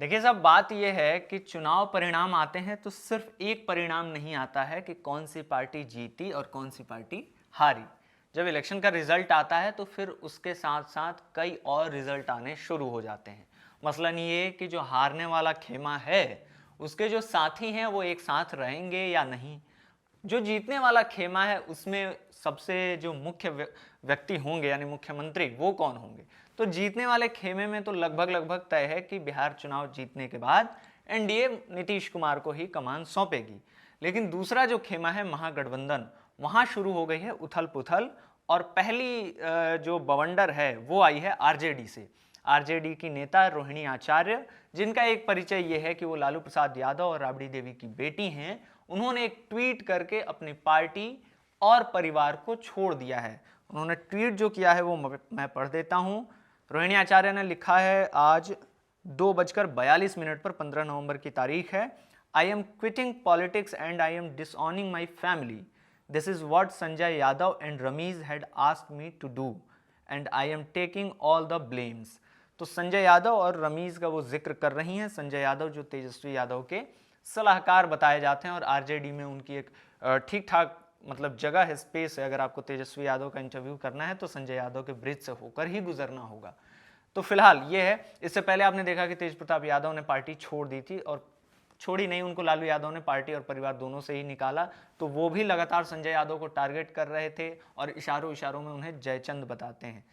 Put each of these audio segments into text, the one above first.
देखिए साहब, बात यह है कि चुनाव परिणाम आते हैं तो सिर्फ एक परिणाम नहीं आता है कि कौन सी पार्टी जीती और कौन सी पार्टी हारी। जब इलेक्शन का रिजल्ट आता है तो फिर उसके साथ साथ कई और रिजल्ट आने शुरू हो जाते हैं। मसलन ये कि जो हारने वाला खेमा है उसके जो साथी हैं वो एक साथ रहेंगे या नहीं। जो जीतने वाला खेमा है उसमें सबसे जो मुख्य व्यक्ति होंगे यानी मुख्यमंत्री, वो कौन होंगे। तो जीतने वाले खेमे में तो लगभग लगभग तय है कि बिहार चुनाव जीतने के बाद एनडीए नीतीश कुमार को ही कमान सौंपेगी। लेकिन दूसरा जो खेमा है महागठबंधन, वहां शुरू हो गई है उथल पुथल। और पहली जो बवंडर है वो आई है आरजेडी से। आरजेडी की नेता रोहिणी आचार्य, जिनका एक परिचय यह है कि वो लालू प्रसाद यादव और राबड़ी देवी की बेटी हैं, उन्होंने एक ट्वीट करके अपनी पार्टी और परिवार को छोड़ दिया है। उन्होंने ट्वीट जो किया है वो मैं पढ़ देता हूं। रोहिणी आचार्य ने लिखा है आज 2:42 पर 15 नवंबर की तारीख है। I am quitting politics and I am disowning my family. This is what Sanjay Yadav and Rameez had asked me to do and I am taking all the blames. तो संजय यादव और रमीज का वो जिक्र कर रही हैं। संजय यादव जो तेजस्वी यादव के सलाहकार बताए जाते हैं और आरजेडी में उनकी एक ठीक ठाक मतलब जगह है, स्पेस है। अगर आपको तेजस्वी यादव का इंटरव्यू करना है तो संजय यादव के ब्रिज से होकर ही गुजरना होगा। तो फिलहाल ये है। इससे पहले आपने देखा कि तेज प्रताप यादव ने पार्टी छोड़ दी थी, और छोड़ी नहीं, उनको लालू यादव ने पार्टी और परिवार दोनों से ही निकाला। तो वो भी लगातार संजय यादव को टारगेट कर रहे थे और इशारों इशारों में उन्हें जयचंद बताते हैं।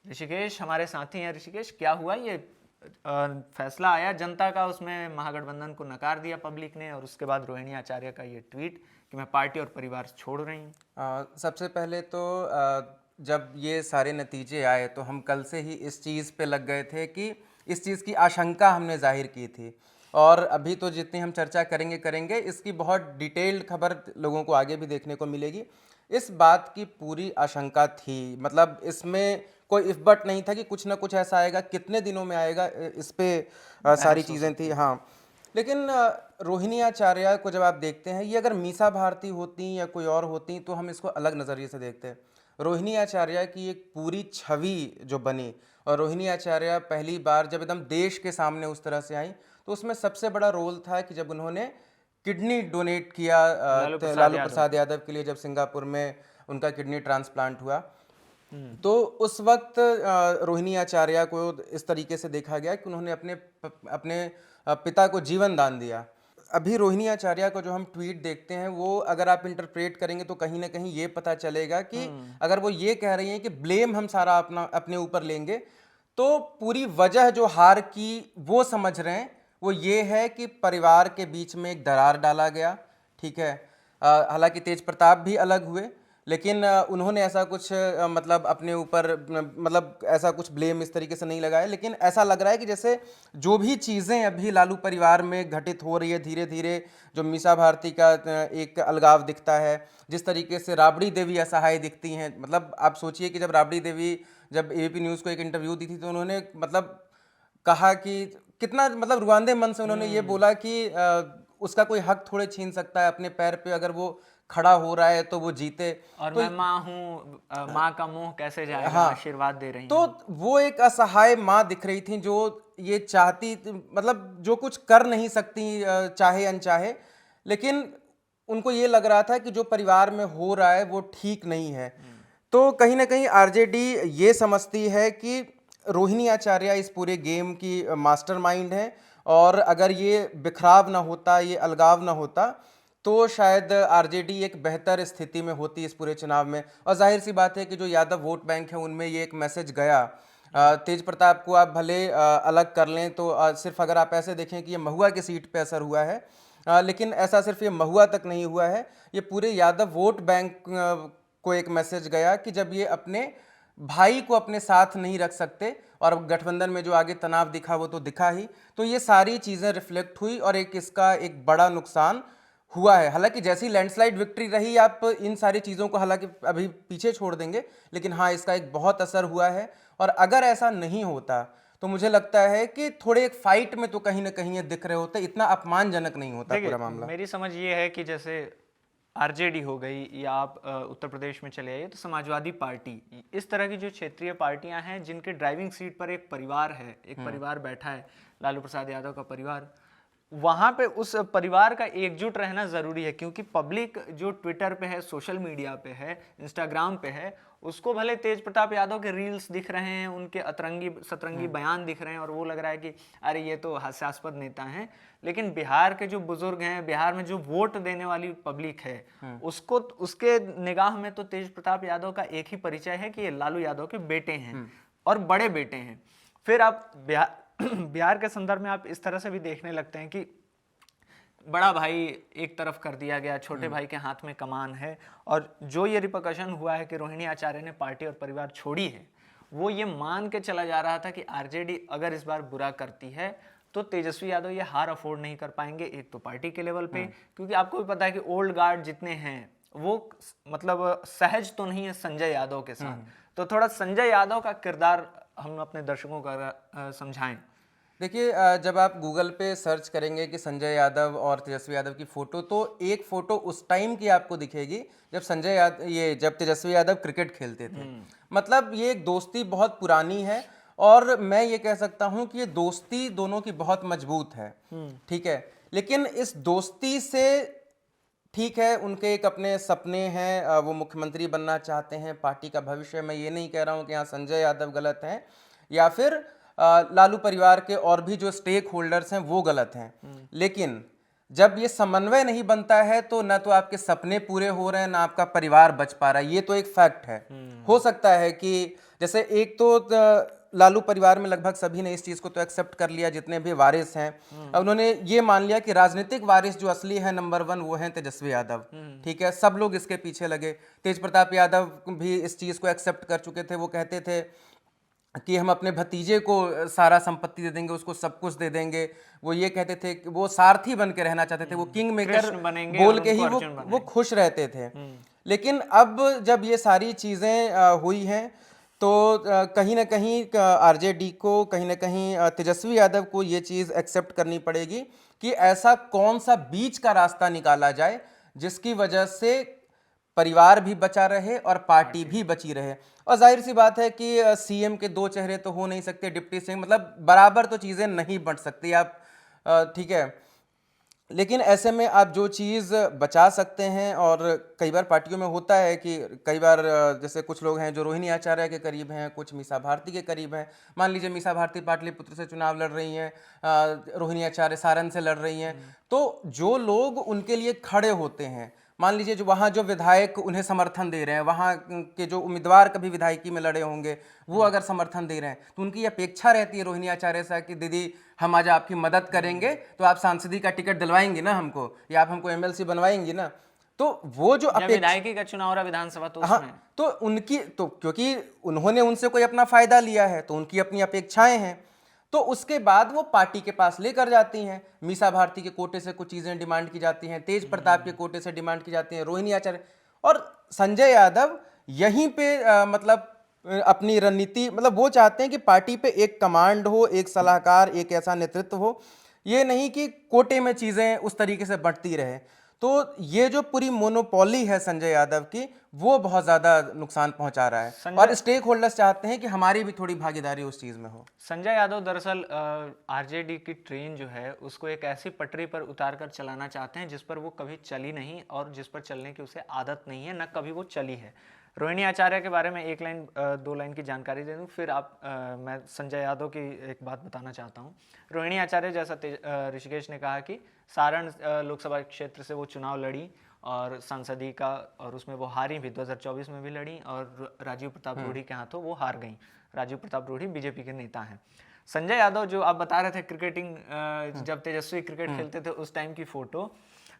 ऋषिकेश हमारे साथी हैं। ऋषिकेश, क्या हुआ? ये फैसला आया जनता का, उसमें महागठबंधन को नकार दिया पब्लिक ने, और उसके बाद रोहिणी आचार्य का ये ट्वीट कि मैं पार्टी और परिवार छोड़ रही हूँ। सबसे पहले तो जब ये सारे नतीजे आए तो हम कल से ही इस चीज़ पे लग गए थे कि इस चीज़ की आशंका हमने जाहिर की थी। और अभी तो जितनी हम चर्चा करेंगे करेंगे इसकी बहुत डिटेल्ड खबर लोगों को आगे भी देखने को मिलेगी। इस बात की पूरी आशंका थी, मतलब इसमें कोई इफ बट नहीं था कि कुछ ना कुछ ऐसा आएगा, कितने दिनों में आएगा, इस पे सारी बहस हो चीज़ें थी। सकती है। हाँ, लेकिन रोहिणी आचार्य को जब आप देखते हैं, ये अगर मीसा भारती होती या कोई और होती तो हम इसको अलग नज़रिए से देखते। रोहिणी आचार्य की एक पूरी छवि जो बनी, और रोहिणी आचार्य पहली बार जब एकदम देश के सामने उस तरह से आई, तो उसमें सबसे बड़ा रोल था कि जब उन्होंने किडनी डोनेट किया लालू प्रसाद यादव के लिए, जब सिंगापुर में उनका किडनी ट्रांसप्लांट हुआ। तो उस वक्त रोहिणी आचार्य को इस तरीके से देखा गया कि उन्होंने अपने पिता को जीवन दान दिया। अभी रोहिणी आचार्य को जो हम ट्वीट देखते हैं, वो अगर आप इंटरप्रेट करेंगे तो कहीं ना कहीं ये पता चलेगा कि अगर वो ये कह रही हैं कि ब्लेम हम सारा अपने ऊपर लेंगे, तो पूरी वजह जो हार की वो समझ रहे हैं, वो ये है कि परिवार के बीच में एक दरार डाला गया। ठीक है, हालांकि तेज प्रताप भी अलग हुए, लेकिन उन्होंने ऐसा कुछ मतलब अपने ऊपर मतलब ऐसा कुछ ब्लेम इस तरीके से नहीं लगाया। लेकिन ऐसा लग रहा है कि जैसे जो भी चीज़ें अभी लालू परिवार में घटित हो रही है, धीरे धीरे जो मीसा भारती का एक अलगाव दिखता है, जिस तरीके से राबड़ी देवी असहाय दिखती हैं। मतलब आप सोचिए कि जब राबड़ी देवी जब एबीपी न्यूज़ को एक इंटरव्यू दी थी, तो उन्होंने मतलब कहा कि कितना मतलब रुआंदे मन से उन्होंने ये बोला कि उसका कोई हक थोड़े छीन सकता है अपने पैर पे, अगर वो खड़ा हो रहा है तो वो जीते। और तो मैं माँ हूँ, माँ का मोह कैसे जाएगा, हाँ, आशीर्वाद दे रही तो हैं। वो एक असहाय माँ दिख रही थी जो ये चाहती मतलब जो कुछ कर नहीं सकती चाहे अनचाहे, लेकिन उनको ये लग रहा था कि जो परिवार में हो रहा है वो ठीक नहीं है। तो कहीं ना कहीं आरजेडी ये समझती है कि रोहिणी आचार्य इस पूरे गेम की मास्टरमाइंड है, और अगर ये बिखराव ना होता, ये अलगाव ना होता, तो शायद आरजेडी एक बेहतर स्थिति में होती इस पूरे चुनाव में। और जाहिर सी बात है कि जो यादव वोट बैंक है उनमें ये एक मैसेज गया। तेज प्रताप को आप भले अलग कर लें तो सिर्फ अगर आप ऐसे देखें कि ये महुआ की सीट पे असर हुआ है, लेकिन ऐसा सिर्फ ये महुआ तक नहीं हुआ है, ये पूरे यादव वोट बैंक को एक मैसेज गया कि जब ये अपने भाई को अपने साथ नहीं रख सकते, और गठबंधन में जो आगे तनाव दिखा वो तो दिखा ही, तो ये सारी चीज़ें रिफ्लेक्ट हुई और एक इसका एक बड़ा नुकसान हुआ है। हालांकि जैसी लैंडस्लाइड विक्ट्री रही, आप इन सारी चीज़ों को हालांकि अभी पीछे छोड़ देंगे, लेकिन हाँ, इसका एक बहुत असर हुआ है। और अगर ऐसा नहीं होता तो मुझे लगता है कि थोड़े एक फाइट में तो कहीं ना कहीं ये दिख रहे होते, इतना अपमानजनक नहीं होता देखिए, पूरा मामला। मेरी समझ ये है कि जैसे आरजेडी हो गई, या आप उत्तर प्रदेश में चले आइए तो समाजवादी पार्टी, इस तरह की जो क्षेत्रीय पार्टियां हैं जिनके ड्राइविंग सीट पर एक परिवार है, एक परिवार बैठा है, लालू प्रसाद यादव का परिवार, वहां पे उस परिवार का एकजुट रहना जरूरी है। क्योंकि पब्लिक जो ट्विटर पे है, सोशल मीडिया पे है, इंस्टाग्राम पे है, उसको भले तेज प्रताप यादव के रील्स दिख रहे हैं, उनके अतरंगी सतरंगी बयान दिख रहे हैं और वो लग रहा है कि अरे ये तो हास्यास्पद नेता हैं, लेकिन बिहार के जो बुजुर्ग हैं, बिहार में जो वोट देने वाली पब्लिक है, उसको उसके निगाह में तो तेज प्रताप यादव का एक ही परिचय है कि ये लालू यादव के बेटे हैं और बड़े बेटे हैं। फिर आप बिहार के संदर्भ में आप इस तरह से भी देखने लगते हैं कि बड़ा भाई एक तरफ कर दिया गया, छोटे भाई के हाथ में कमान है, और जो ये रिपरकशन हुआ है कि रोहिणी आचार्य ने पार्टी और परिवार छोड़ी है, वो ये मान के चला जा रहा था कि आरजेडी अगर इस बार बुरा करती है तो तेजस्वी यादव ये हार अफोर्ड नहीं कर पाएंगे, एक तो पार्टी के लेवल पे, क्योंकि आपको भी पता है कि ओल्ड गार्ड जितने हैं वो मतलब सहज तो नहीं है संजय यादव के साथ, तो थोड़ा संजय यादव का किरदार हम अपने दर्शकों का समझाएं। देखिए, जब आप गूगल पे सर्च करेंगे कि संजय यादव और तेजस्वी यादव की फ़ोटो, तो एक फ़ोटो उस टाइम की आपको दिखेगी जब तेजस्वी यादव क्रिकेट खेलते थे। मतलब ये एक दोस्ती बहुत पुरानी है, और मैं ये कह सकता हूँ कि ये दोस्ती दोनों की बहुत मजबूत है। ठीक है, लेकिन इस दोस्ती से, ठीक है, उनके एक अपने सपने हैं, वो मुख्यमंत्री बनना चाहते हैं, पार्टी का भविष्य, मैं ये नहीं कह रहा हूँ कि यहाँ संजय यादव गलत हैं या फिर लालू परिवार के और भी जो स्टेक होल्डर्स हैं वो गलत हैं, लेकिन जब ये समन्वय नहीं बनता है तो ना तो आपके सपने पूरे हो रहे हैं, ना आपका परिवार बच पा रहा है। ये तो एक फैक्ट है। हो सकता है कि जैसे एक तो लालू परिवार में लगभग सभी ने इस चीज को तो एक्सेप्ट कर लिया, जितने भी वारिस हैं, अब उन्होंने ये मान लिया कि राजनीतिक वारिस जो असली है नंबर 1 वो है तेजस्वी यादव। ठीक है, सब लोग इसके पीछे लगे। तेज प्रताप यादव भी इस चीज को एक्सेप्ट कर चुके थे। वो कहते थे कि हम अपने भतीजे को सारा संपत्ति दे देंगे, उसको सब कुछ दे देंगे। वो ये कहते थे कि वो सारथी बन के रहना चाहते थे, वो किंग मेकर बोल के ही वो खुश रहते थे। लेकिन अब जब ये सारी चीज़ें हुई हैं तो कहीं ना कहीं आरजेडी को, कहीं ना कहीं तेजस्वी यादव को ये चीज़ एक्सेप्ट करनी पड़ेगी कि ऐसा कौन सा बीच का रास्ता निकाला जाए जिसकी वजह से परिवार भी बचा रहे और पार्टी भी बची रहे। और जाहिर सी बात है कि सीएम के 2 चेहरे तो हो नहीं सकते, डिप्टी सीएम, मतलब बराबर तो चीज़ें नहीं बंट सकती आप। ठीक है, लेकिन ऐसे में आप जो चीज़ बचा सकते हैं, और कई बार पार्टियों में होता है कि कई बार जैसे कुछ लोग हैं जो रोहिणी आचार्य के करीब हैं, कुछ मीसा भारती के करीब हैं। मान लीजिए मीसा भारती पाटलिपुत्र से चुनाव लड़ रही हैं, रोहिणी आचार्य सारण से लड़ रही हैं, तो जो लोग उनके लिए खड़े होते हैं, मान लीजिए जो वहाँ जो विधायक उन्हें समर्थन दे रहे हैं, वहाँ के जो उम्मीदवार कभी विधायकी में लड़े होंगे वो अगर समर्थन दे रहे हैं, तो उनकी अपेक्षा रहती है रोहिणी आचार्य से कि दीदी हम आज आपकी मदद करेंगे, तो आप सांसदी का टिकट दिलवाएंगी ना हमको, या आप हमको एमएलसी बनवाएंगी ना। तो वो जो विधायकी का चुनाव रहा विधानसभा, तो हाँ, तो उनकी तो क्योंकि उन्होंने उनसे कोई अपना फायदा लिया है तो उनकी अपनी अपेक्षाएं हैं, तो उसके बाद वो पार्टी के पास लेकर जाती हैं। मीसा भारती के कोटे से कुछ चीजें डिमांड की जाती हैं, तेज प्रताप के कोटे से डिमांड की जाती हैं, रोहिणी आचार्य और संजय यादव यहीं पे मतलब अपनी रणनीति, मतलब वो चाहते हैं कि पार्टी पे एक कमांड हो, एक सलाहकार, एक ऐसा नेतृत्व हो, ये नहीं कि कोटे में चीजें उस तरीके से बढ़ती रहे। तो ये जो पूरी मोनोपोली है संजय यादव की, वो बहुत ज्यादा नुकसान पहुंचा रहा है, और स्टेक होल्डर्स चाहते हैं कि हमारी भी थोड़ी भागीदारी उस चीज में हो। संजय यादव दरअसल आरजेडी की ट्रेन जो है उसको एक ऐसी पटरी पर उतार कर चलाना चाहते हैं जिस पर वो कभी चली नहीं, और जिस पर चलने की उसे आदत नहीं है, न कभी वो चली है। रोहिणी आचार्य के बारे में 1-2 लाइन की जानकारी दे दूं, फिर मैं संजय यादव की एक बात बताना चाहता हूं। रोहिणी आचार्य, जैसा ऋषिकेश ने कहा कि सारण लोकसभा क्षेत्र से वो चुनाव लड़ी और सांसदी का, और उसमें वो हारी भी, 2024 में भी लड़ी, और राजीव प्रताप रूढ़ी के हाथों वो हार गई। राजीव प्रताप रूढ़ी बीजेपी के नेता हैं। संजय यादव जो आप बता रहे थे क्रिकेटिंग, जब तेजस्वी क्रिकेट खेलते थे उस टाइम की फोटो,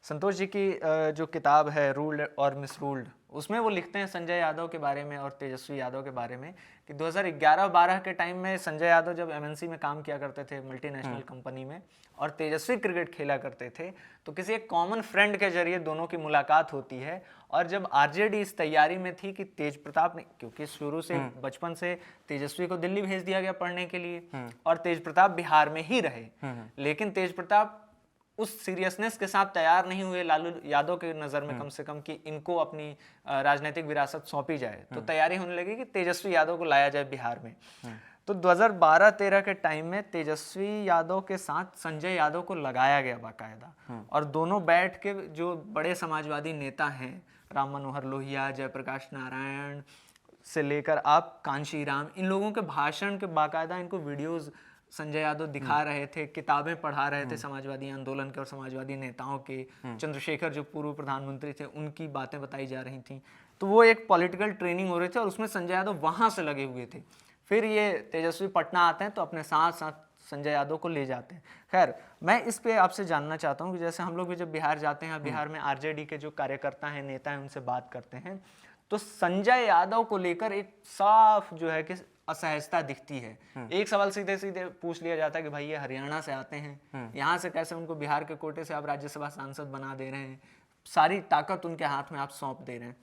संतोष जी की जो किताब है रूल्ड और मिसरूल्ड, उसमें वो लिखते हैं संजय यादव के बारे में और तेजस्वी यादव के बारे में कि 2011-12 के टाइम में संजय यादव जब एमएनसी में काम किया करते थे, मल्टीनेशनल कंपनी में, और तेजस्वी क्रिकेट खेला करते थे, तो किसी एक कॉमन फ्रेंड के जरिए दोनों की मुलाकात होती है। और जब आरजेडी इस तैयारी में थी कि तेज प्रताप ने, क्योंकि शुरू से बचपन से तेजस्वी को दिल्ली भेज दिया गया पढ़ने के लिए, और तेज प्रताप बिहार में ही रहे, लेकिन तेज प्रताप उस सीरियसनेस के साथ तैयार नहीं हुए लालू यादव के नज़र में, कम से कम, कि इनको अपनी राजनीतिक विरासत सौंपी जाए, तो तैयारी होने लगी कि तेजस्वी यादव को लाया जाए बिहार में। तो 2012-13 के टाइम में तेजस्वी यादव के साथ संजय यादव को लगाया गया बाकायदा, और दोनों बैठ के जो बड़े समाजवादी नेता हैं, राम मनोहर लोहिया, जयप्रकाश नारायण से लेकर आप कांशी राम, इन लोगों के भाषण के बाकायदा इनको वीडियोस संजय यादव दिखा रहे थे, किताबें पढ़ा रहे थे समाजवादी आंदोलन के और समाजवादी नेताओं के। चंद्रशेखर जो पूर्व प्रधानमंत्री थे, उनकी बातें बताई जा रही थी। तो वो एक पॉलिटिकल ट्रेनिंग हो रही थी और उसमें संजय यादव वहाँ से लगे हुए थे। फिर ये तेजस्वी पटना आते हैं तो अपने साथ साथ संजय यादव को ले जाते हैं। खैर, मैं इस पे आपसे जानना चाहता हूँ कि जैसे हम लोग भी जब बिहार जाते हैं, बिहार में आरजेडी के जो कार्यकर्ता हैं, नेता हैं, उनसे बात करते हैं, तो संजय यादव को लेकर एक साफ जो है कि असहजता दिखती है। एक सवाल सीधे सीधे पूछ लिया जाता है कि भाई ये हरियाणा से आते हैं, यहाँ से कैसे उनको बिहार के कोटे से आप राज्यसभा सांसद बना दे रहे हैं, सारी ताकत उनके हाथ में आप सौंप दे रहे हैं।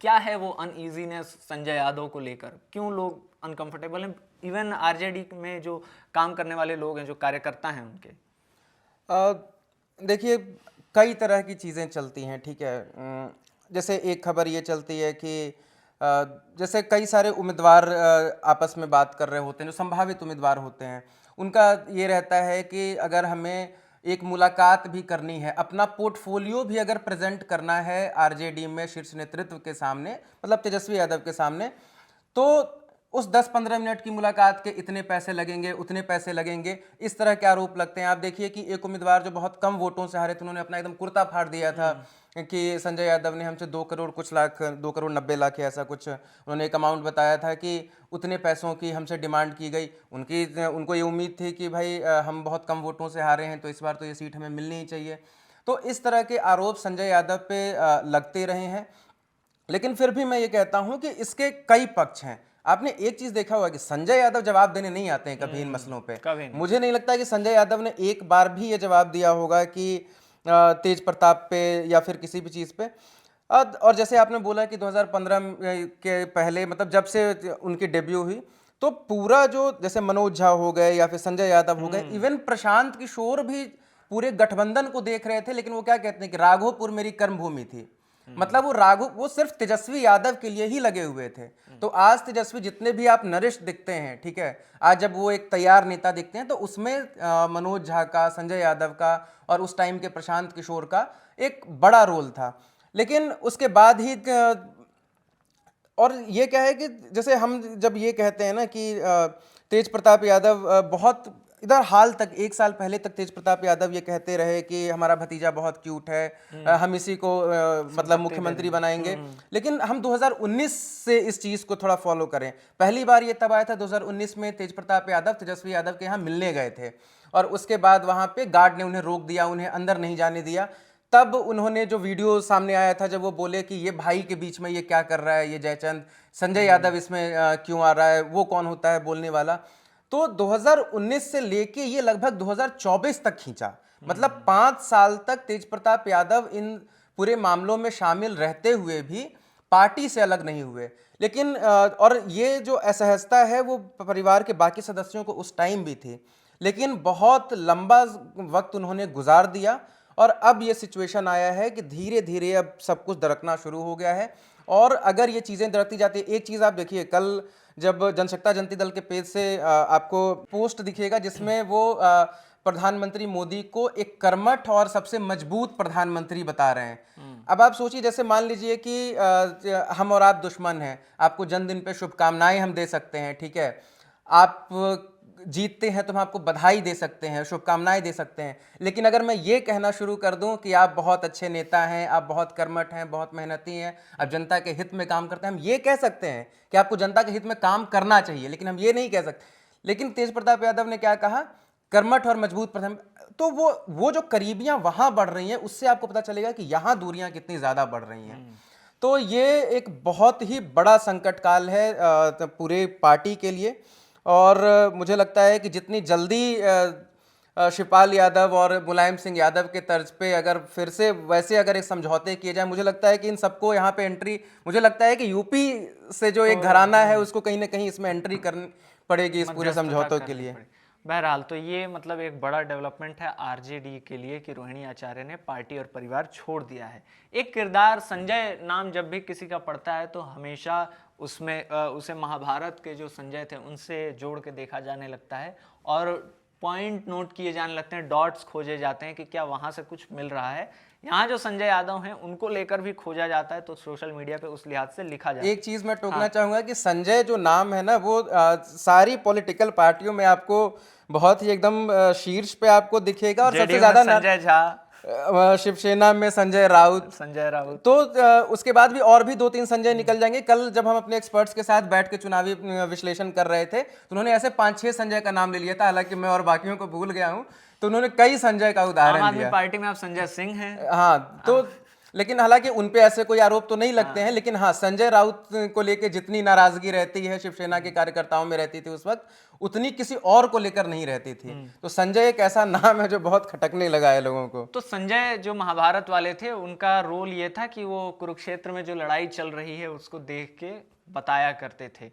क्या है वो अनईजीनेस संजय यादव को लेकर, क्यों लोग अनकंफर्टेबल हैं, इवन आरजेडी में जो काम करने वाले लोग हैं, जो कार्यकर्ता हैं उनके? देखिए, कई तरह की चीज़ें चलती हैं, ठीक है। जैसे एक खबर ये चलती है कि जैसे कई सारे उम्मीदवार आपस में बात कर रहे होते हैं, जो संभावित उम्मीदवार होते हैं, उनका ये रहता है कि अगर हमें एक मुलाकात भी करनी है, अपना पोर्टफोलियो भी अगर प्रेजेंट करना है आरजेडी में शीर्ष नेतृत्व के सामने, मतलब तेजस्वी यादव के सामने, तो उस 10-15 मिनट की मुलाकात के इतने पैसे लगेंगे, उतने पैसे लगेंगे, इस तरह के आरोप लगते हैं। आप देखिए कि एक उम्मीदवार जो बहुत कम वोटों से हारे थे, उन्होंने अपना एकदम कुर्ता फाड़ दिया था कि संजय यादव ने हमसे 2 करोड़ कुछ लाख, 2 करोड़ 90 लाख ऐसा कुछ उन्होंने एक अमाउंट बताया था कि उतने पैसों की हमसे डिमांड की गई। उनको ये उम्मीद थी कि भाई हम बहुत कम वोटों से हारे हैं, तो इस बार तो ये सीट हमें मिलनी ही चाहिए। तो इस तरह के आरोप संजय यादव पे लगते रहे हैं। लेकिन फिर भी मैं ये कहता हूं कि इसके कई पक्ष हैं। आपने एक चीज देखा होगा कि संजय यादव जवाब देने नहीं आते हैं कभी इन मसलों पे। कभी नहीं। मुझे नहीं लगता कि संजय यादव ने एक बार भी ये जवाब दिया होगा कि तेज प्रताप पे या फिर किसी भी चीज पे। और जैसे आपने बोला कि 2015 के पहले, मतलब जब से उनकी डेब्यू हुई, तो पूरा जो जैसे मनोज झा हो गए या फिर संजय यादव हो गए, इवन प्रशांत किशोर भी पूरे गठबंधन को देख रहे थे, लेकिन वो क्या कहते हैं कि राघोपुर मेरी कर्मभूमि थी। मतलब वो सिर्फ तेजस्वी यादव के लिए ही लगे हुए थे। तो आज तेजस्वी जितने भी आप नरिश दिखते हैं, ठीक है, आज जब वो एक तैयार नेता दिखते हैं, तो उसमें मनोज झा का, संजय यादव का और उस टाइम के प्रशांत किशोर का एक बड़ा रोल था। लेकिन उसके बाद ही और ये क्या है कि जैसे हम जब ये कहते हैं ना कि तेज प्रताप यादव बहुत इधर हाल तक, 1 साल पहले तक तेज प्रताप यादव ये कहते रहे कि हमारा भतीजा बहुत क्यूट है, हम इसी को मतलब मुख्यमंत्री बनाएंगे। लेकिन हम 2019 से इस चीज को थोड़ा फॉलो करें। पहली बार ये तब आया था 2019 में, तेज प्रताप यादव तेजस्वी यादव के यहाँ मिलने गए थे और उसके बाद वहां पे गार्ड ने उन्हें रोक दिया, उन्हें अंदर नहीं जाने दिया। तब उन्होंने जो वीडियो सामने आया था, जब वो बोले कि ये भाई के बीच में ये क्या कर रहा है, ये जयचंद, संजय यादव इसमें क्यों आ रहा है, वो कौन होता है बोलने वाला। तो 2019 से लेके ये लगभग 2024 तक खींचा, मतलब 5 साल तक तेज प्रताप यादव इन पूरे मामलों में शामिल रहते हुए भी पार्टी से अलग नहीं हुए। लेकिन और ये जो असहजता है वो परिवार के बाकी सदस्यों को उस टाइम भी थी, लेकिन बहुत लंबा वक्त उन्होंने गुजार दिया और अब ये सिचुएशन आया है कि धीरे धीरे अब सब कुछ दरकना शुरू हो गया है। और अगर ये चीज़ें दरकती जाती है, एक चीज़ आप देखिए, कल जब जनशक्ति जनता दल के पेज से आपको पोस्ट दिखेगा जिसमें वो प्रधानमंत्री मोदी को एक कर्मठ और सबसे मजबूत प्रधानमंत्री बता रहे हैं। अब आप सोचिए, जैसे मान लीजिए कि हम और आप दुश्मन हैं, आपको जन्मदिन पे शुभकामनाएं हम दे सकते हैं, ठीक है, आप जीतते हैं तो हम आपको बधाई दे सकते हैं, शुभकामनाएं दे सकते हैं। लेकिन अगर मैं ये कहना शुरू कर दूं कि आप बहुत अच्छे नेता हैं, आप बहुत कर्मठ हैं, बहुत मेहनती हैं, आप जनता के हित में काम करते हैं, हम ये कह सकते हैं कि आपको जनता के हित में काम करना चाहिए, लेकिन हम ये नहीं कह सकते। लेकिन तेज प्रताप यादव ने क्या कहा, कर्मठ और मजबूत प्रधान। तो वो जो करीबियां वहां बढ़ रही हैं, उससे आपको पता चलेगा कि यहां दूरियां कितनी ज्यादा बढ़ रही हैं। तो ये एक बहुत ही बड़ा संकट काल है पूरे पार्टी के लिए। और मुझे लगता है कि जितनी जल्दी शिवपाल यादव और मुलायम सिंह यादव के तर्ज पे अगर फिर से वैसे अगर एक समझौते किए जाए, मुझे लगता है कि इन सबको यहाँ पे एंट्री, मुझे लगता है कि यूपी से जो एक घराना है उसको कहीं ना कहीं इसमें एंट्री करनी पड़ेगी इस पूरे समझौतों के लिए। बहरहाल तो ये मतलब एक बड़ा डेवलपमेंट है आरजेडी के लिए कि रोहिणी आचार्य ने पार्टी और परिवार छोड़ दिया है। एक किरदार संजय नाम जब भी किसी का पड़ता है तो हमेशा उसमें उसे महाभारत के जो संजय थे उनसे जोड़ के देखा जाने लगता है और पॉइंट नोट किए जाने लगते हैं, डॉट्स खोजे जाते हैं कि क्या वहाँ से कुछ मिल रहा है। यहाँ जो संजय यादव हैं उनको लेकर भी खोजा जाता है, तो सोशल मीडिया पे उस लिहाज से लिखा जाता है। एक चीज मैं टोकना चाहूंगा कि संजय जो नाम है ना वो सारी पॉलिटिकल पार्टियों में आपको बहुत ही एकदम शीर्ष पे आपको दिखेगा और सबसे जेडीयू में ज्यादा संजय झा, शिवसेना में संजय राउत, संजय राउत, तो उसके बाद भी और भी 2-3 संजय निकल जाएंगे। कल जब हम अपने एक्सपर्ट्स के साथ बैठ के चुनावी विश्लेषण कर रहे थे तो उन्होंने ऐसे 5-6 संजय का नाम ले लिया था, हालांकि मैं और बाकियों को भूल गया हूं, तो उन्होंने कई संजय का आम उदाहरण आदमी दिया। पार्टी में आप संजय सिंह हैं। हाँ, तो लेकिन हालांकि उन पे ऐसे कोई आरोप तो नहीं लगते हैं, लेकिन हाँ संजय राउत को लेके जितनी नाराजगी रहती है शिवसेना के कार्यकर्ताओं में रहती थी उस वक्त, उतनी किसी और को लेकर नहीं रहती थी। तो संजय एक ऐसा नाम है जो बहुत खटकने लगा है लोगों को। तो संजय जो महाभारत वाले थे उनका रोल ये था कि वो कुरुक्षेत्र में जो लड़ाई चल रही है उसको देख के बताया करते थे।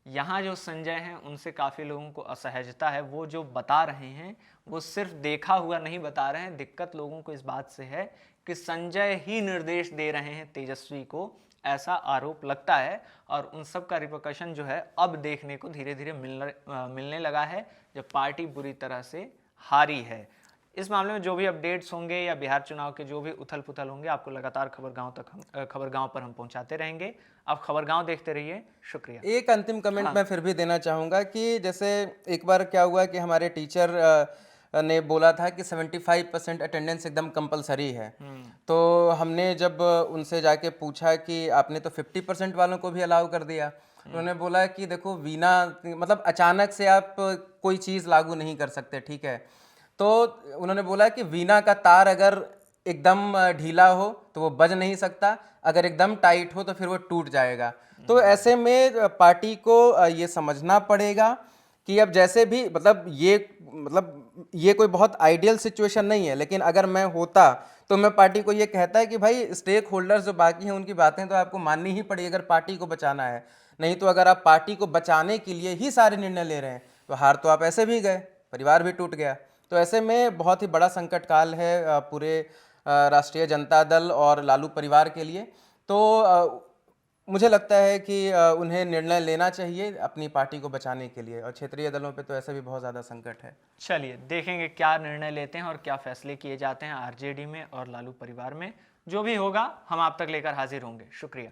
यहाँ जो संजय हैं उनसे काफ़ी लोगों को असहजता है, वो जो बता रहे हैं वो सिर्फ देखा हुआ नहीं बता रहे हैं। दिक्कत लोगों को इस बात से है कि संजय ही निर्देश दे रहे हैं तेजस्वी को, ऐसा आरोप लगता है। और उन सब का रिपरकशन जो है अब देखने को धीरे धीरे मिलने लगा है जब पार्टी बुरी तरह से हारी है। इस मामले में जो भी अपडेट्स होंगे या बिहार चुनाव के जो भी उथल पुथल होंगे आपको लगातार खबरगांव पर हम पहुंचाते रहेंगे। आप खबरगांव देखते रहिए। शुक्रिया। एक अंतिम कमेंट मैं फिर भी देना चाहूँगा कि जैसे एक बार क्या हुआ कि हमारे टीचर ने बोला था कि 75% अटेंडेंस एकदम कंपलसरी है। तो हमने जब उनसे जाके पूछा कि आपने तो 50% वालों को भी अलाउ कर दिया, उन्होंने बोला कि देखो वीणा मतलब अचानक से आप कोई चीज़ लागू नहीं कर सकते, ठीक है। तो उन्होंने बोला कि वीणा का तार अगर एकदम ढीला हो तो वो बज नहीं सकता, अगर एकदम टाइट हो तो फिर वो टूट जाएगा। तो ऐसे में पार्टी को ये समझना पड़ेगा कि अब जैसे भी मतलब ये कोई बहुत आइडियल सिचुएशन नहीं है, लेकिन अगर मैं होता तो मैं पार्टी को ये कहता है कि भाई स्टेक होल्डर्स जो बाकी हैं उनकी बातें तो आपको माननी ही पड़ेगी अगर पार्टी को बचाना है। नहीं तो अगर आप पार्टी को बचाने के लिए ही सारे निर्णय ले रहे हैं तो हार तो आप ऐसे भी गए, परिवार भी टूट गया। तो ऐसे में बहुत ही बड़ा संकट काल है पूरे राष्ट्रीय जनता दल और लालू परिवार के लिए। तो मुझे लगता है कि उन्हें निर्णय लेना चाहिए अपनी पार्टी को बचाने के लिए, और क्षेत्रीय दलों पे तो ऐसे भी बहुत ज़्यादा संकट है। चलिए देखेंगे क्या निर्णय लेते हैं और क्या फैसले किए जाते हैं आरजेडी में और लालू परिवार में। जो भी होगा हम आप तक लेकर हाजिर होंगे। शुक्रिया।